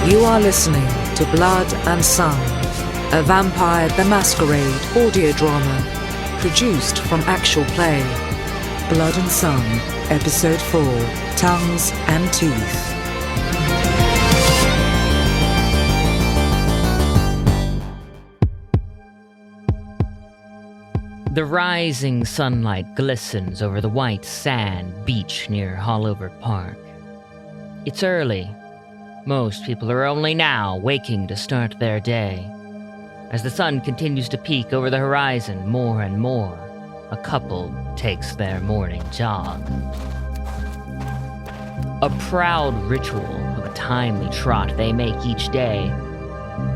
You are listening to Blood and Sun, a Vampire the Masquerade audio drama produced from actual play. Blood and Sun, Episode 4, Tongues and Teeth. The rising sunlight glistens over the white sand beach near Haulover Park. It's early. Most people are only now waking to start their day. As the sun continues to peek over the horizon more and more, a couple takes their morning jog. A proud ritual of a timely trot they make each day.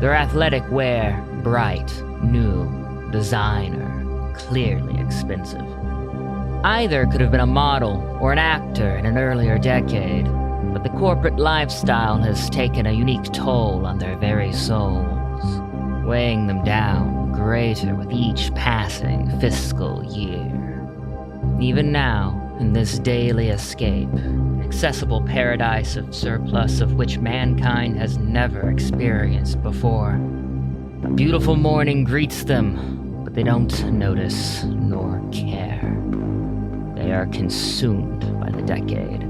Their athletic wear, bright, new, designer, clearly expensive. Either could have been a model or an actor in an earlier decade, but the corporate lifestyle has taken a unique toll on their very souls, weighing them down greater with each passing fiscal year. Even now, in this daily escape, an accessible paradise of surplus of which mankind has never experienced before, a beautiful morning greets them, but they don't notice nor care. They are consumed by the decade,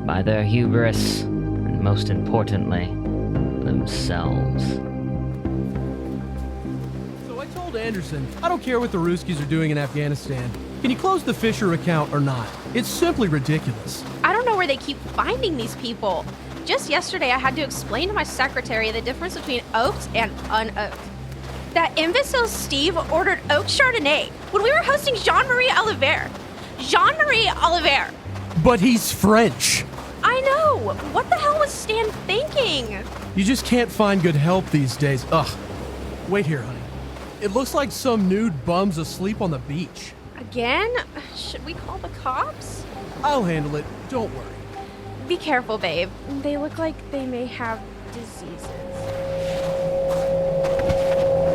by their hubris, and most importantly, themselves. So I told Anderson, I don't care what the Ruskies are doing in Afghanistan. Can you close the Fisher account or not? It's simply ridiculous. I don't know where they keep finding these people. Just yesterday, I had to explain to my secretary the difference between oaked and unoaked. That imbecile Steve ordered oak Chardonnay when we were hosting Jean-Marie Oliver. Jean-Marie Oliver! But he's French. I know! What the hell was Stan thinking? You just can't find good help these days. Ugh. Wait here, honey. It looks like some nude bum's asleep on the beach. Again? Should we call the cops? I'll handle it. Don't worry. Be careful, babe. They look like they may have diseases.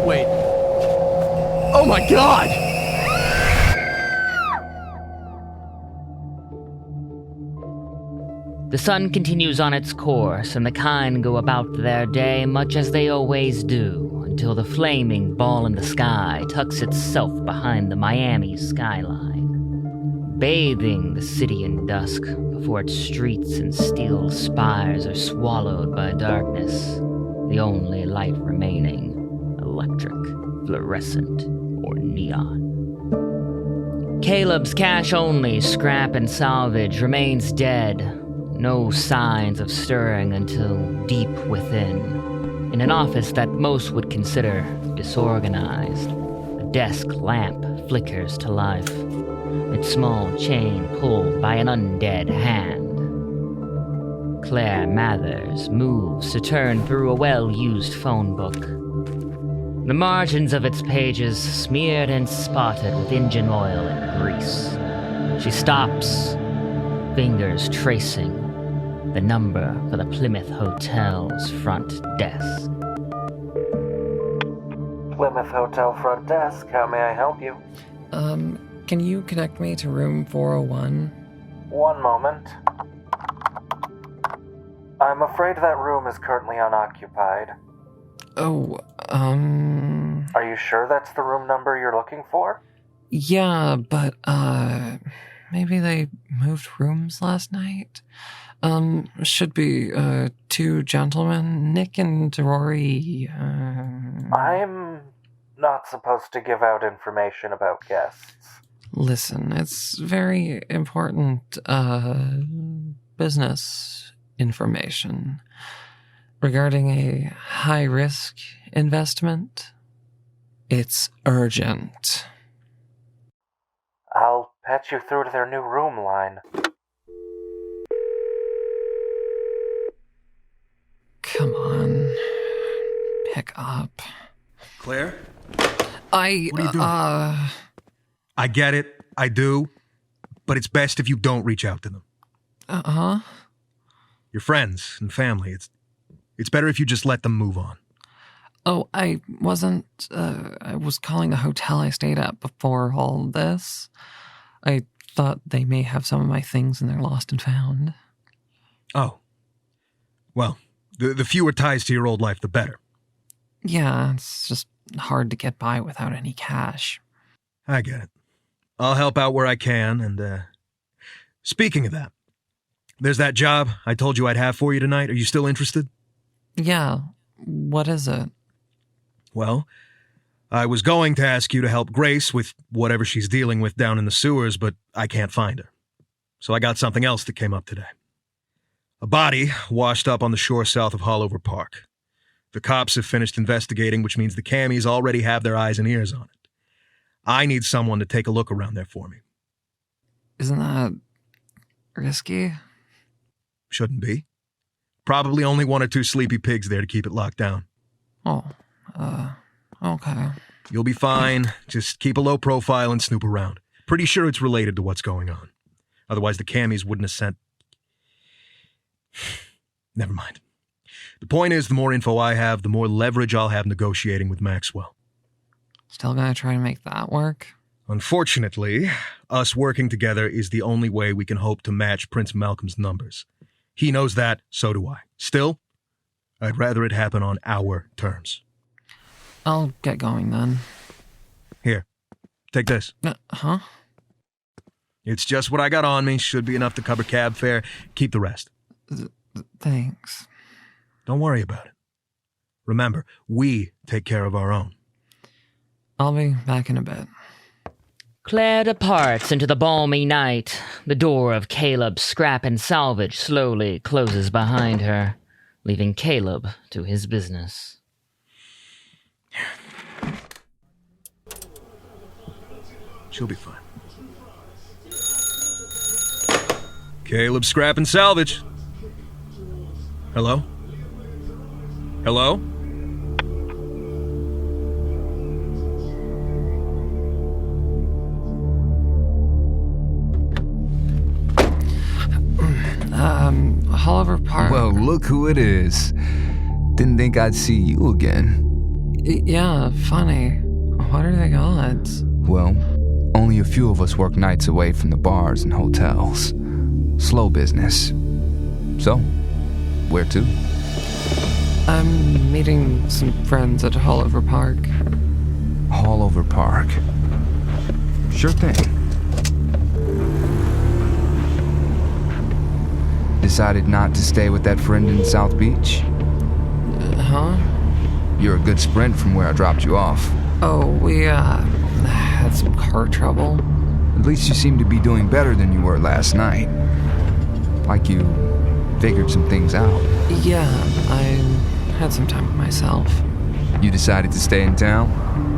Wait. Oh my God! The sun continues on its course, and the kind go about their day much as they always do, until the flaming ball in the sky tucks itself behind the Miami skyline, bathing the city in dusk before its streets and steel spires are swallowed by darkness, the only light remaining, electric, fluorescent, or neon. Caleb's cash-only scrap and salvage remains dead, no signs of stirring until deep within, in an office that most would consider disorganized. A desk lamp flickers to life, its small chain pulled by an undead hand. Claire Mathers moves to turn through a well-used phone book. The margins of its pages smeared and spotted with engine oil and grease. She stops, fingers tracing the number for the Plymouth Hotel's front desk. Plymouth Hotel front desk, how may I help you? Can you connect me to room 401? One moment. I'm afraid that room is currently unoccupied. Oh, Are you sure that's the room number you're looking for? yeah, but, maybe they moved rooms last night? Should be, two gentlemen, Nick and Rory, I'm not supposed to give out information about guests. Listen, it's very important, business information regarding a high-risk investment. It's urgent. I'll patch you through to their new room line. Come on. Pick up. Claire? I, What are you doing? I get it. I do. But it's best if you don't reach out to them. Uh-huh. Your friends and family. It's better if you just let them move on. Oh, I was calling the hotel I stayed at before all this. I thought they may have some of my things and they're lost and found. Oh. Well, The fewer ties to your old life, the better. Yeah, it's just hard to get by without any cash. I get it. I'll help out where I can, and, speaking of that, there's that job I told you I'd have for you tonight. Are you still interested? Yeah, what is it? Well, I was going to ask you to help Grace with whatever she's dealing with down in the sewers, but I can't find her. So I got something else that came up today. A body washed up on the shore south of Haulover Park. The cops have finished investigating, which means the cammies already have their eyes and ears on it. I need someone to take a look around there for me. Isn't that risky? Shouldn't be. Probably only 1 or 2 sleepy pigs there to keep it locked down. Oh, okay. You'll be fine. Just keep a low profile and snoop around. Pretty sure it's related to what's going on. Otherwise, the cammies wouldn't have sent... Never mind. The point is, the more info I have, the more leverage I'll have negotiating with Maxwell. Still gonna try to make that work? Unfortunately, us working together is the only way we can hope to match Prince Malcolm's numbers. He knows that, so do I. Still, I'd rather it happen on our terms. I'll get going then. Here, take this. Huh? It's just what I got on me. Should be enough to cover cab fare. Keep the rest. Thanks. Don't worry about it. Remember, we take care of our own. I'll be back in a bit. Claire departs into the balmy night. The door of Caleb's scrap and salvage slowly closes behind her, leaving Caleb to his business. She'll be fine. Caleb, scrap and salvage. Hello? Hello? Haulover Park. Well, look who it is. Didn't think I'd see you again. Yeah, funny. What are the odds? Well, only a few of us work nights away from the bars and hotels. Slow business. So, where to? I'm meeting some friends at Haulover Park. Haulover Park. Sure thing. Decided not to stay with that friend in South Beach? Huh? You're a good sprint from where I dropped you off. Oh, we, had some car trouble. At least you seem to be doing better than you were last night. Like you figured some things out. Yeah, I had some time with myself. You decided to stay in town?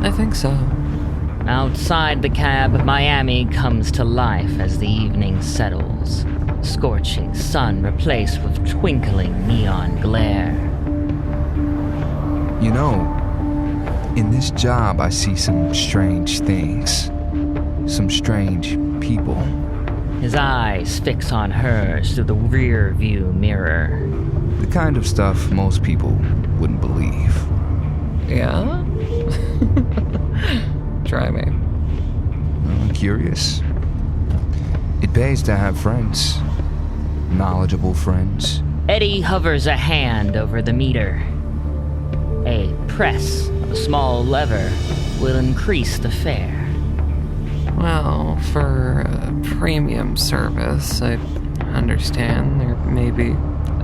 I think so. Outside the cab, Miami comes to life as the evening settles. Scorching sun replaced with twinkling neon glare. You know, in this job I see some strange things. Some strange people. His eyes fix on hers through the rear view mirror. The kind of stuff most people wouldn't believe. Yeah? Try me. I'm curious. It pays to have friends. Knowledgeable friends. Eddie hovers a hand over the meter. A press of a small lever will increase the fare. Well, for a premium service, I understand there may be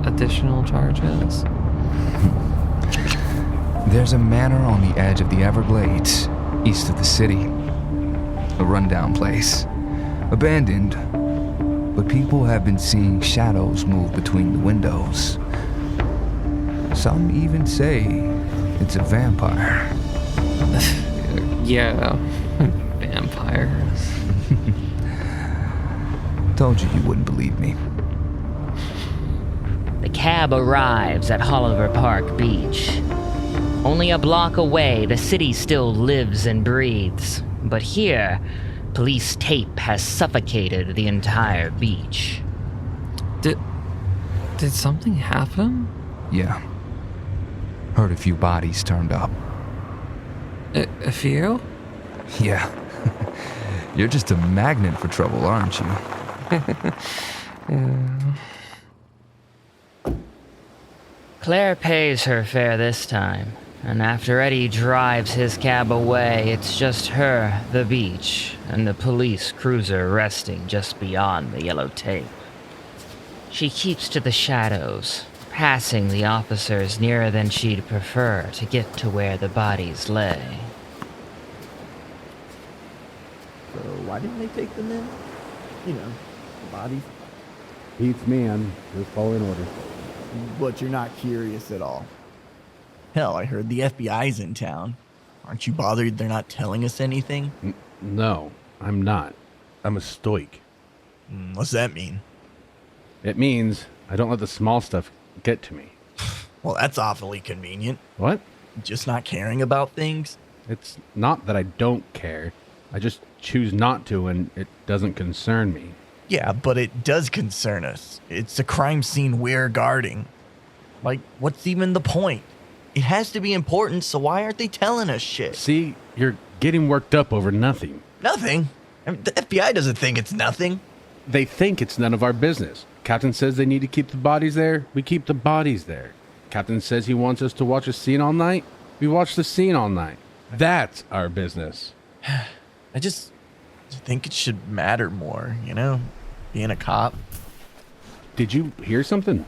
additional charges. There's a manor on the edge of the Everglades, east of the city. A rundown place. Abandoned, but people have been seeing shadows move between the windows. Some even say it's a vampire. Yeah, vampires. Told you wouldn't believe me. The cab arrives at Haulover Park Beach. Only a block away, the city still lives and breathes. But here, police tape has suffocated the entire beach. Did something happen? Yeah. Heard a few bodies turned up. A few? Yeah. You're just a magnet for trouble, aren't you? Yeah. Claire pays her fare this time, and after Eddie drives his cab away, it's just her, the beach, and the police cruiser resting just beyond the yellow tape. She keeps to the shadows, passing the officers nearer than she'd prefer to get to where the bodies lay. So why didn't they take them in? You know, the bodies. Beats me, I'm just following orders. But you're not curious at all. Hell, I heard the FBI's in town. Aren't you bothered they're not telling us anything? No, I'm not. I'm a stoic. What's that mean? It means I don't let the small stuff get to me. Well, that's awfully convenient. What? Just not caring about things? It's not that I don't care. I just choose not to when it doesn't concern me. Yeah, but it does concern us. It's a crime scene we're guarding. Like, what's even the point? It has to be important, so why aren't they telling us shit? See, you're getting worked up over nothing. Nothing? I mean, the FBI doesn't think it's nothing. They think it's none of our business. Captain says they need to keep the bodies there. We keep the bodies there. Captain says he wants us to watch a scene all night. We watch the scene all night. That's our business. I just think it should matter more, you know? Being a cop. Did you hear something?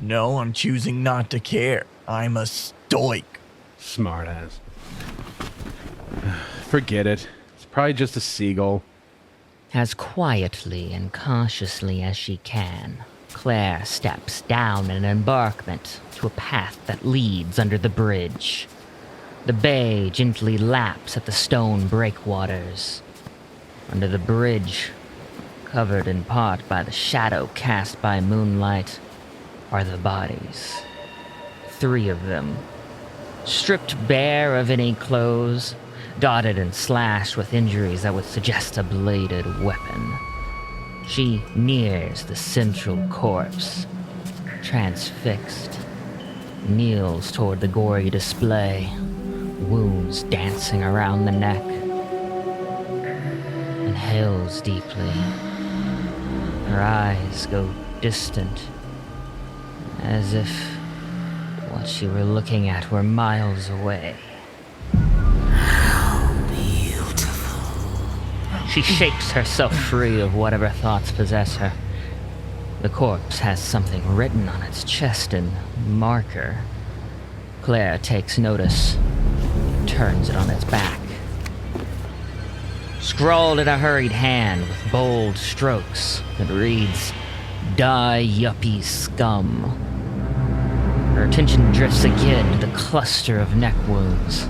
No, I'm choosing not to care. I'm a stoic. Smartass. Forget it. It's probably just a seagull. As quietly and cautiously as she can, Claire steps down an embankment to a path that leads under the bridge. The bay gently laps at the stone breakwaters. Under the bridge, covered in part by the shadow cast by moonlight, are the bodies. 3 of them, stripped bare of any clothes, dotted and slashed with injuries that would suggest a bladed weapon. She nears the central corpse, transfixed, kneels toward the gory display, wounds dancing around the neck, inhales deeply. Her eyes go distant, as if what she were looking at were miles away. She shakes herself free of whatever thoughts possess her. The corpse has something written on its chest in marker. Claire takes notice, turns it on its back. Scrawled in a hurried hand with bold strokes, it reads, "Die yuppie scum." Her attention drifts again to the cluster of neck wounds.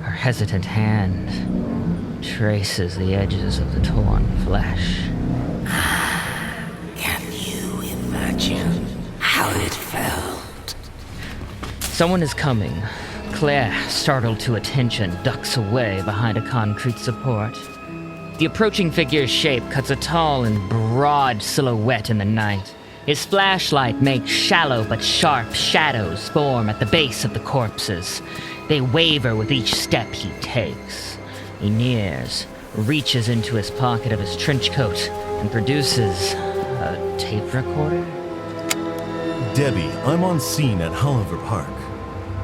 Her hesitant hand traces the edges of the torn flesh. Can you imagine how it felt? Someone is coming. Claire, startled to attention, ducks away behind a concrete support. The approaching figure's shape cuts a tall and broad silhouette in the night. His flashlight makes shallow but sharp shadows form at the base of the corpses. They waver with each step he takes. He nears, reaches into his pocket of his trench coat, and produces a tape recorder? Debbie, I'm on scene at Haulover Park.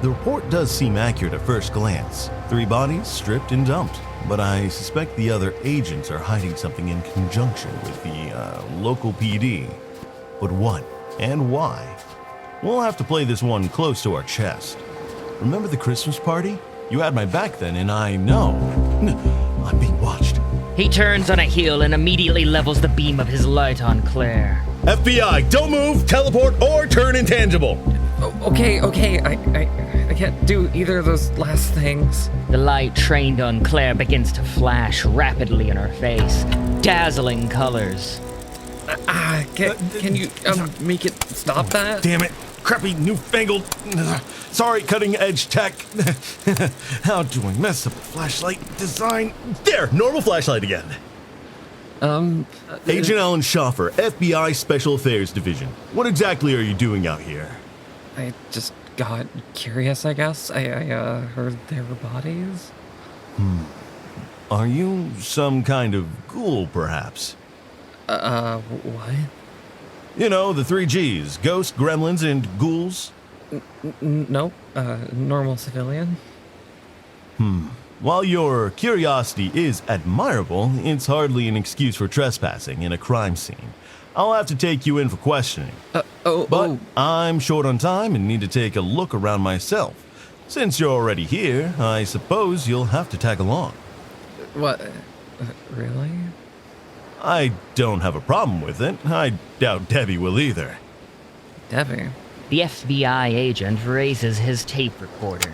The report does seem accurate at first glance. 3 bodies stripped and dumped. But I suspect the other agents are hiding something in conjunction with the local PD. But what and why? We'll have to play this one close to our chest. Remember the Christmas party? You had my back then, and I know. I'm being watched. He turns on a heel and immediately levels the beam of his light on Claire. FBI, don't move, teleport, or turn intangible. Okay, I can't do either of those last things. The light trained on Claire begins to flash rapidly in her face, dazzling colors. Can you make it stop that? Damn it. Crappy, newfangled, sorry, cutting-edge tech. How do I mess up a flashlight design? There, normal flashlight again. Agent Alan Schaffer, FBI Special Affairs Division. What exactly are you doing out here? I just got curious, I guess. I heard there were bodies. Are you some kind of ghoul, perhaps? What? You know, the 3 Gs, ghosts, gremlins, and ghouls. Nope. Normal civilian. While your curiosity is admirable, it's hardly an excuse for trespassing in a crime scene. I'll have to take you in for questioning. But I'm short on time and need to take a look around myself. Since you're already here, I suppose you'll have to tag along. What? Really? I don't have a problem with it. I doubt Debbie will either. Debbie? The FBI agent raises his tape recorder.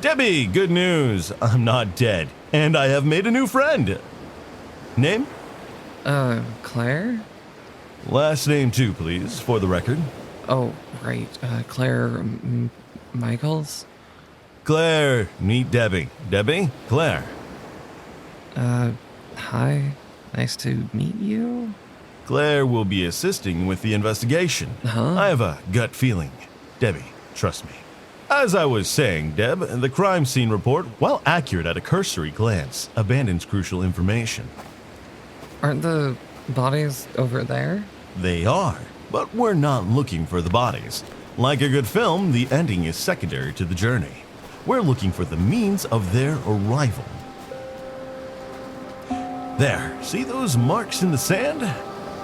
Debbie, good news. I'm not dead, and I have made a new friend. Name? Claire? Last name too, please, for the record. Oh, right. Claire Michaels? Claire, meet Debbie. Debbie, Claire. Hi. Nice to meet you. Claire will be assisting with the investigation. Huh? I have a gut feeling. Debbie, trust me. As I was saying, Deb, the crime scene report, while accurate at a cursory glance, abandons crucial information. Aren't the bodies over there? They are, but we're not looking for the bodies. Like a good film, the ending is secondary to the journey. We're looking for the means of their arrival. There, see those marks in the sand?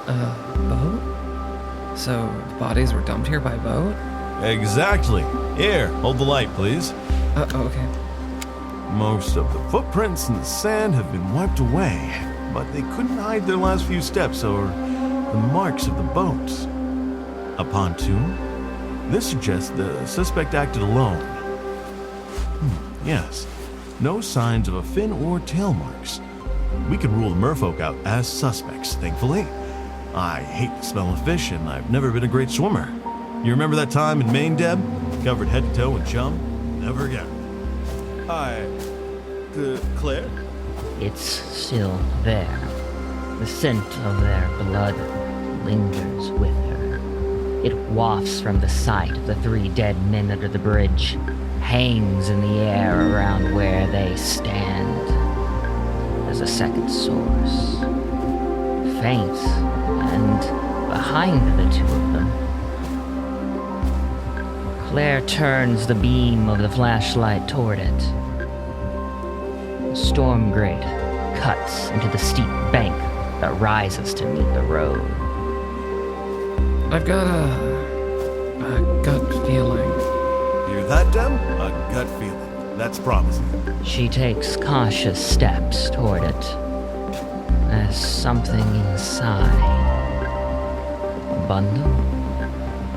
Boat? So, the bodies were dumped here by boat? Exactly. Here, hold the light, please. Okay. Most of the footprints in the sand have been wiped away, but they couldn't hide their last few steps or the marks of the boat. A pontoon? This suggests the suspect acted alone. Yes, no signs of a fin or tail marks. We can rule the merfolk out as suspects, thankfully. I hate the smell of fish, and I've never been a great swimmer. You remember that time in Maine, Deb? Covered head to toe in chum? Never again. Hi. Claire? It's still there. The scent of their blood lingers with her. It wafts from the site of the 3 dead men under the bridge, hangs in the air around where they stand. As a second source. Faint, and behind the 2 of them, Claire turns the beam of the flashlight toward it. A storm grate cuts into the steep bank that rises to meet the road. I've got a gut feeling. Hear that, Deb? A gut feeling. That's promising. She takes cautious steps toward it. There's something inside. A bundle?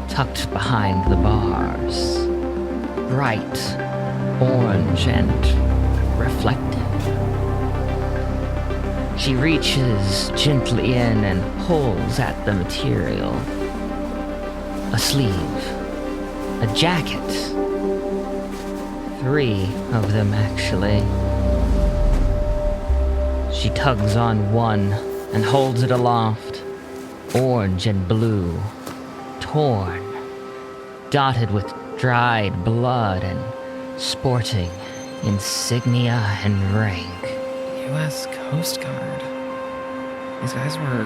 Tucked behind the bars. Bright, orange, and reflective. She reaches gently in and pulls at the material. A sleeve. A jacket. 3 of them, actually. She tugs on one and holds it aloft. Orange and blue. Torn. Dotted with dried blood and sporting insignia and rank. U.S. Coast Guard. These guys were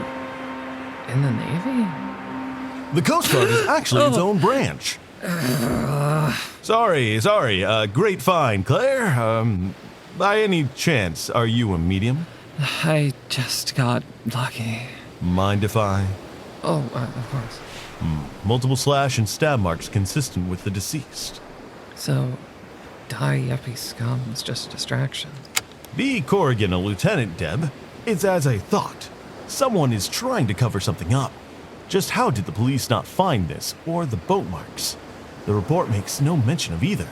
in the Navy? The Coast Guard is actually its own branch. Sorry. Great find, Claire. By any chance, are you a medium? I just got lucky. Mind if I? Oh, of course. Multiple slash and stab marks consistent with the deceased. So, die yuppie scum is just a distraction. Be Corrigan a lieutenant, Deb. It's as I thought. Someone is trying to cover something up. Just how did the police not find this, or the boat marks? The report makes no mention of either.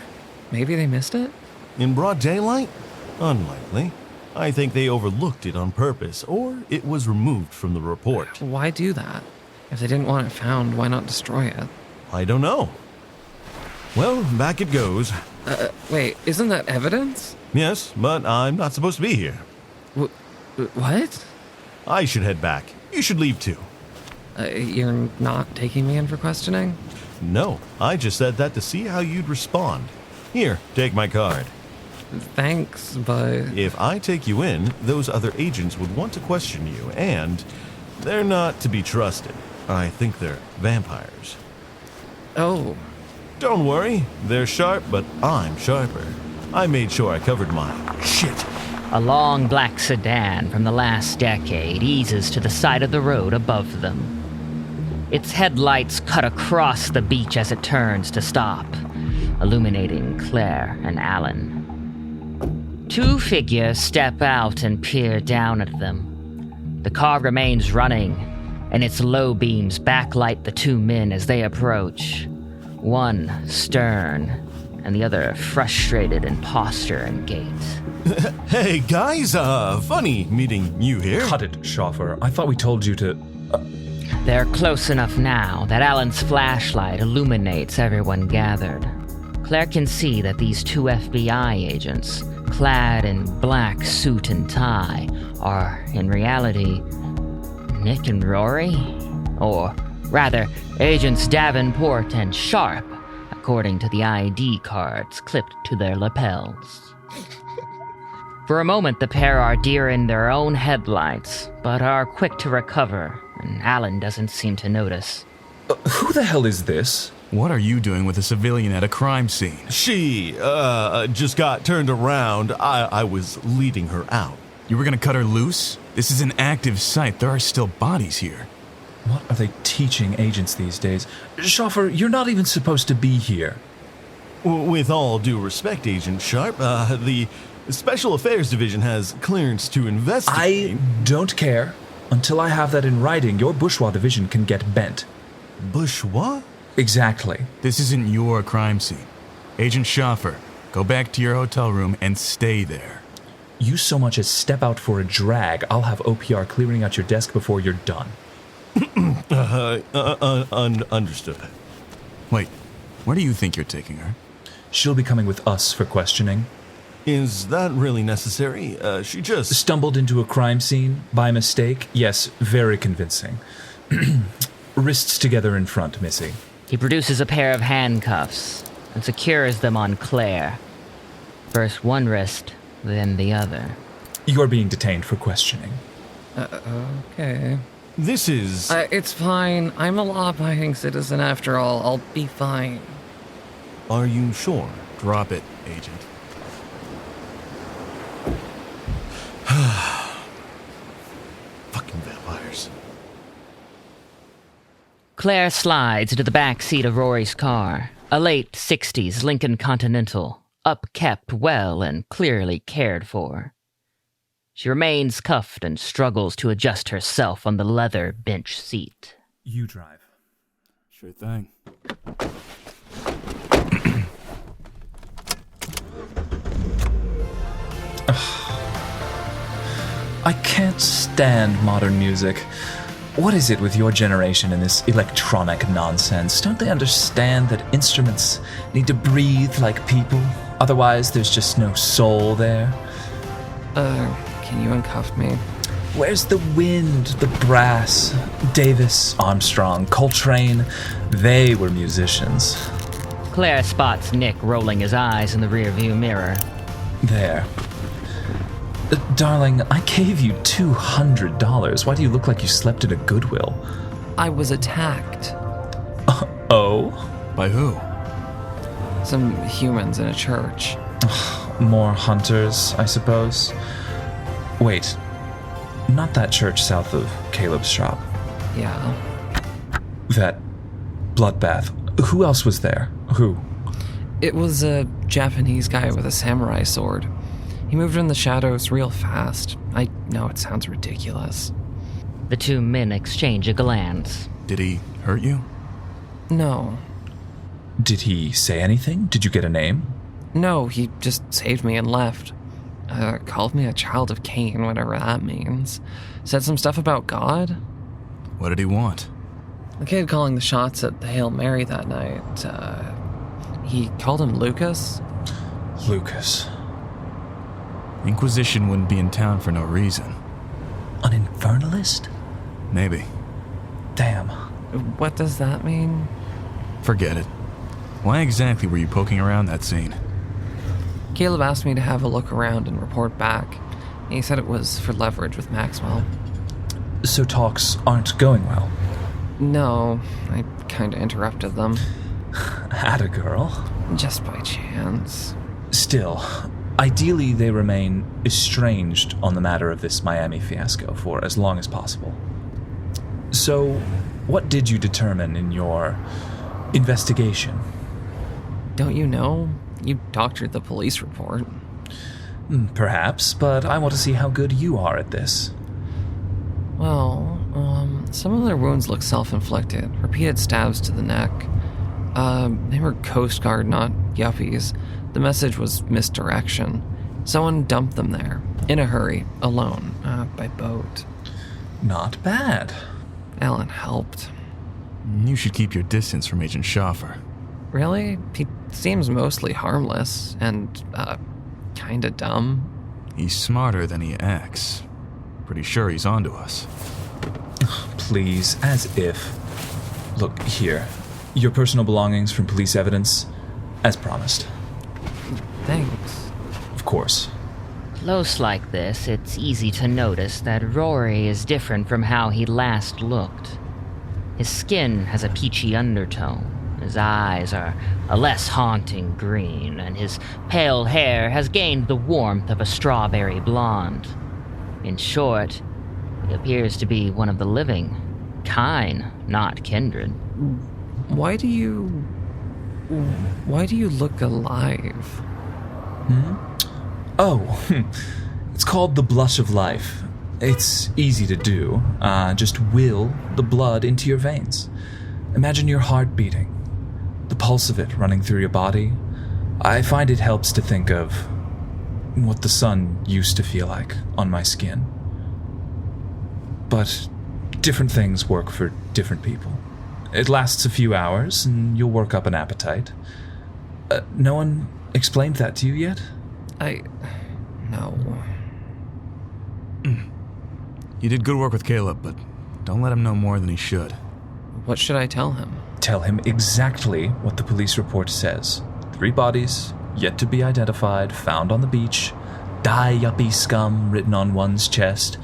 Maybe they missed it? In broad daylight? Unlikely. I think they overlooked it on purpose, or it was removed from the report. Why do that? If they didn't want it found, why not destroy it? I don't know. Well, back it goes. Wait, isn't that evidence? Yes, but I'm not supposed to be here. What? I should head back. You should leave too. You're not taking me in for questioning? No, I just said that to see how you'd respond. Here, take my card. Thanks, but... If I take you in, those other agents would want to question you, and they're not to be trusted. I think they're vampires. Oh. Don't worry, they're sharp, but I'm sharper. I made sure I covered my shit. A long black sedan from the last decade eases to the side of the road above them. Its headlights cut across the beach as it turns to stop, illuminating Claire and Alan. Two figures step out and peer down at them. The car remains running, and its low beams backlight the two men as they approach. One stern, and the other frustrated in posture and gait. Hey guys, funny meeting you here. Cut it, chauffeur. I thought we told you to... They're close enough now that Alan's flashlight illuminates everyone gathered. Claire can see that these two FBI agents, clad in black suit and tie, are, in reality, Nick and Rory? Or, rather, Agents Davenport and Sharp, according to the ID cards clipped to their lapels. For a moment, the pair are deer in their own headlights, but are quick to recover, and Alan doesn't seem to notice. Who the hell is this? What are you doing with a civilian at a crime scene? She, just got turned around. I was leading her out. You were gonna cut her loose? This is an active site. There are still bodies here. What are they teaching agents these days? Chauffeur, you're not even supposed to be here. With all due respect, Agent Sharp, the Special Affairs Division has clearance to investigate. I don't care. Until I have that in writing, your bourgeois division can get bent. Bourgeois? Exactly. This isn't your crime scene. Agent Schaffer, go back to your hotel room and stay there. You so much as step out for a drag, I'll have OPR clearing out your desk before you're done. Understood. Wait, where do you think you're taking her? She'll be coming with us for questioning. Is that really necessary? She just... Stumbled into a crime scene by mistake? Yes, very convincing. Wrists together in front, Missy. He produces a pair of handcuffs and secures them on Claire. First one wrist, then the other. You're being detained for questioning. Okay. This is... It's fine. I'm a law-abiding citizen after all. I'll be fine. Are you sure? Drop it, Agent. Fucking vampires. Claire slides into the back seat of Rory's car, a late 60s Lincoln Continental, upkept well and clearly cared for. She remains cuffed and struggles to adjust herself on the leather bench seat. You drive. Sure thing. I can't stand modern music. What is it with your generation and this electronic nonsense? Don't they understand that instruments need to breathe like people? Otherwise, there's just no soul there. Can you uncuff me? Where's the wind, the brass? Davis, Armstrong, Coltrane, they were musicians. Claire spots Nick rolling his eyes in the rearview mirror. There. Darling, I gave you $200. Why do you look like you slept at a Goodwill? I was attacked. Oh? By who? Some humans in a church. More hunters, I suppose. Wait, not that church south of Caleb's shop. Yeah. That bloodbath. Who else was there? Who? It was a Japanese guy with a samurai sword. He moved in the shadows real fast. I know it sounds ridiculous. The two men exchange a glance. Did he hurt you? No. Did he say anything? Did you get a name? No, he just saved me and left. Called me a child of Cain, whatever that means. Said some stuff about God. What did he want? The kid calling the shots at the Hail Mary that night, he called him Lucas. Lucas. Inquisition wouldn't be in town for no reason. An infernalist? Maybe. Damn. What does that mean? Forget it. Why exactly were you poking around that scene? Caleb asked me to have a look around and report back. He said it was for leverage with Maxwell. So talks aren't going well? No, I kinda interrupted them. Atta girl. Just by chance. Still, ideally they remain estranged on the matter of this Miami fiasco for as long as possible. So, what did you determine in your investigation? Don't you know? You doctored the police report. Perhaps, but I want to see how good you are at this. Well, some of their wounds look self-inflicted. Repeated stabs to the neck. They were Coast Guard, not yuppies. The message was misdirection. Someone dumped them there, in a hurry, alone, by boat. Not bad. Alan helped. You should keep your distance from Agent Schaffer. Really? He seems mostly harmless and, kinda dumb. He's smarter than he acts. Pretty sure he's onto us. Please, as if. Look, here. Your personal belongings from police evidence, as promised. Thanks. Of course. Close like this, it's easy to notice that Rory is different from how he last looked. His skin has a peachy undertone, his eyes are a less haunting green, and his pale hair has gained the warmth of a strawberry blonde. In short, he appears to be one of the living. Kind, not kindred. Why do you look alive? Oh, it's called the blush of life. It's easy to do. Just will the blood into your veins. Imagine your heart beating, the pulse of it running through your body. I find it helps to think of what the sun used to feel like on my skin. But different things work for different people. It lasts a few hours, and you'll work up an appetite. No one explained that to you yet? No. You did good work with Caleb, but don't let him know more than he should. What should I tell him? Tell him exactly what the police report says. 3 bodies, yet to be identified, found on the beach. Die yuppie scum written on one's chest.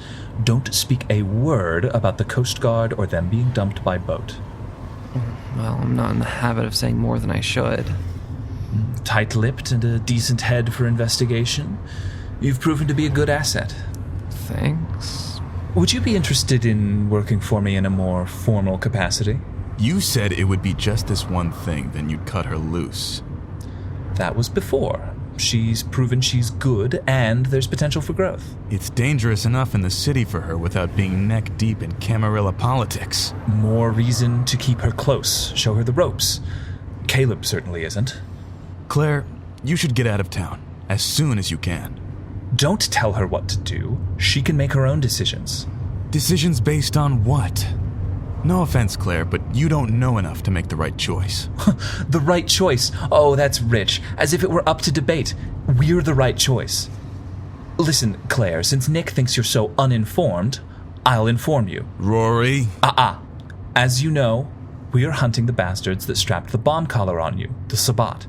Don't speak a word about the Coast Guard or them being dumped by boat. Well, I'm not in the habit of saying more than I should. Tight-lipped and a decent head for investigation. You've proven to be a good asset. Thanks. Would you be interested in working for me in a more formal capacity? You said it would be just this one thing, then you'd cut her loose. That was before. She's proven she's good, and there's potential for growth. It's dangerous enough in the city for her without being neck-deep in Camarilla politics. More reason to keep her close, show her the ropes. Caleb certainly isn't. Claire, you should get out of town, as soon as you can. Don't tell her what to do. She can make her own decisions. Decisions based on what? No offense, Claire, but you don't know enough to make the right choice. The right choice? Oh, that's rich. As if it were up to debate. We're the right choice. Listen, Claire, since Nick thinks you're so uninformed, I'll inform you. Rory? As you know, we are hunting the bastards that strapped the bomb collar on you, the Sabbat.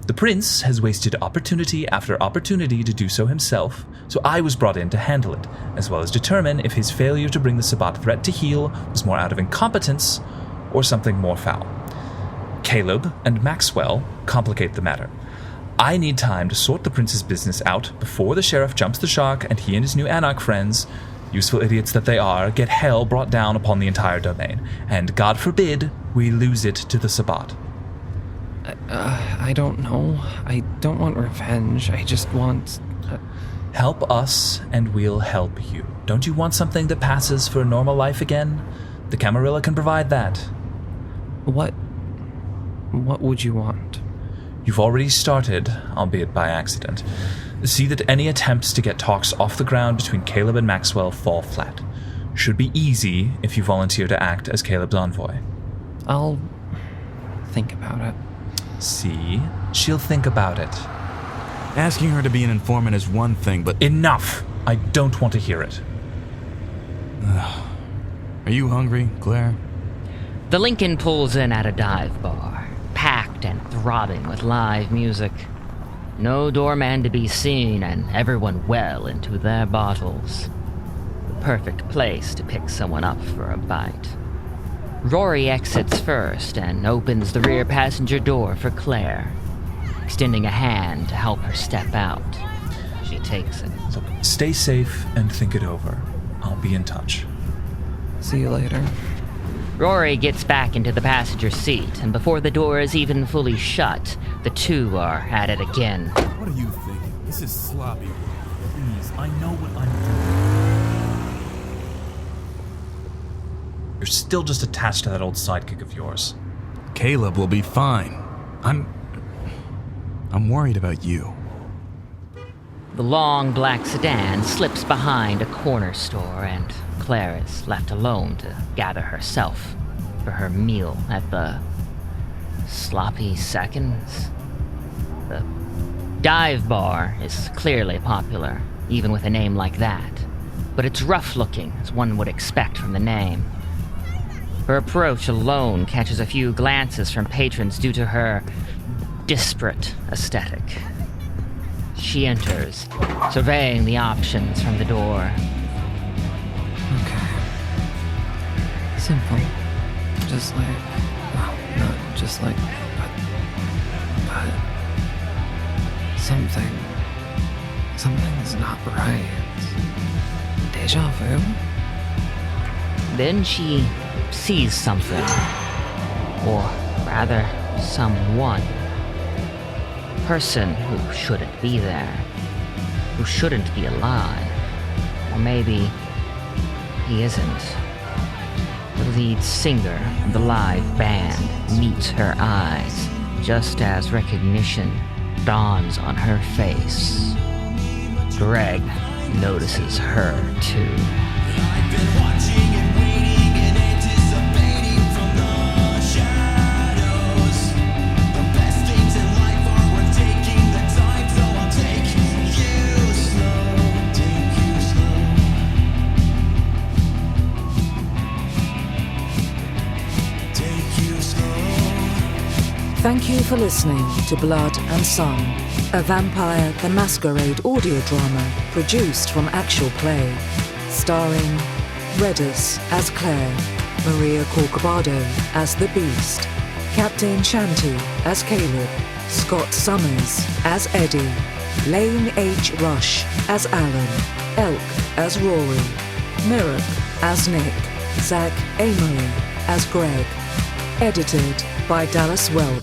The prince has wasted opportunity after opportunity to do so himself, so I was brought in to handle it, as well as determine if his failure to bring the Sabbat threat to heel was more out of incompetence or something more foul. Caleb and Maxwell complicate the matter. I need time to sort the prince's business out before the sheriff jumps the shark and he and his new anarch friends, useful idiots that they are, get hell brought down upon the entire domain, and God forbid we lose it to the Sabbat. I don't know. I don't want revenge. I just want... Help us, and we'll help you. Don't you want something that passes for a normal life again? The Camarilla can provide that. What would you want? You've already started, albeit by accident. See that any attempts to get talks off the ground between Caleb and Maxwell fall flat. Should be easy if you volunteer to act as Caleb's envoy. I'll think about it. See? She'll think about it. Asking her to be an informant is one thing, but... Enough! I don't want to hear it. Are you hungry, Claire? The Lincoln pulls in at a dive bar, packed and throbbing with live music. No doorman to be seen, and everyone well into their bottles. The perfect place to pick someone up for a bite. Rory exits first and opens the rear passenger door for Claire, extending a hand to help her step out. She takes it. Look, stay safe and think it over. I'll be in touch. See you later. Rory gets back into the passenger seat, and before the door is even fully shut, the two are at it again. What are you thinking? This is sloppy. Please, I know what I'm doing. You're still just attached to that old sidekick of yours. Caleb will be fine. I'm worried about you. The long black sedan slips behind a corner store, and Claire is left alone to gather herself for her meal at the Sloppy Seconds. The dive bar is clearly popular, even with a name like that, but it's rough-looking, as one would expect from the name. Her approach alone catches a few glances from patrons due to her disparate aesthetic. She enters, surveying the options from the door. Okay. Simple. Just like... Well, not just like... But... Something's not right. Deja vu? Then she sees something. Or rather, someone. Person who shouldn't be there. Who shouldn't be alive. Or maybe he isn't. The lead singer of the live band meets her eyes, just as recognition dawns on her face. Greg notices her too. I've been watching and waiting and anticipating from the shadows. The best things in life are worth taking the time, so I'll take you slow, take you slow. Take you slow. Thank you for listening to Blood and Sun, a Vampire the Masquerade audio drama produced from actual play, starring Reddus as Claire, Maria Corcovado as the Beast, Captain Chantey as Caleb, Scott Summers as Eddie, Lane H. Rush as Alan, Elk as Rory, Mirrock as Nick, Zach Amory as Greg. Edited by Dallas Welk.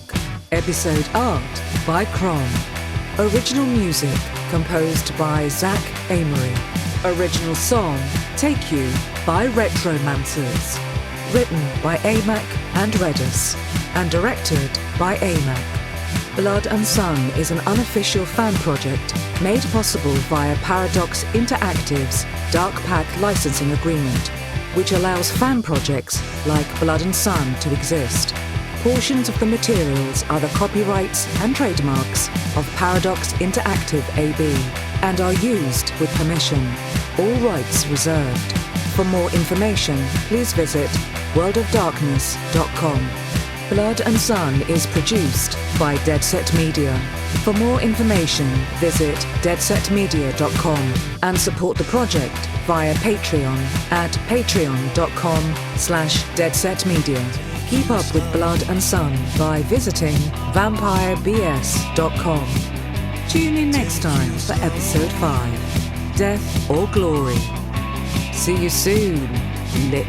Episode art by Crom. Original music composed by Zach Amory. Original song Take You by Retromancers. Written by AMAC and Reddus. And directed by AMAC. Blood and Sun is an unofficial fan project made possible via Paradox Interactive's Dark Pack licensing agreement, which allows fan projects like Blood and Sun to exist. Portions of the materials are the copyrights and trademarks of Paradox Interactive AB and are used with permission. All rights reserved. For more information, please visit worldofdarkness.com. Blood and Sun is produced by Dead Set Media. For more information, visit deadsetmedia.com and support the project via Patreon at patreon.com/deadsetmedia. Keep up with Blood and Sun by visiting vampirebs.com. Tune in next time for episode 5, Death or Glory. See you soon, Lick.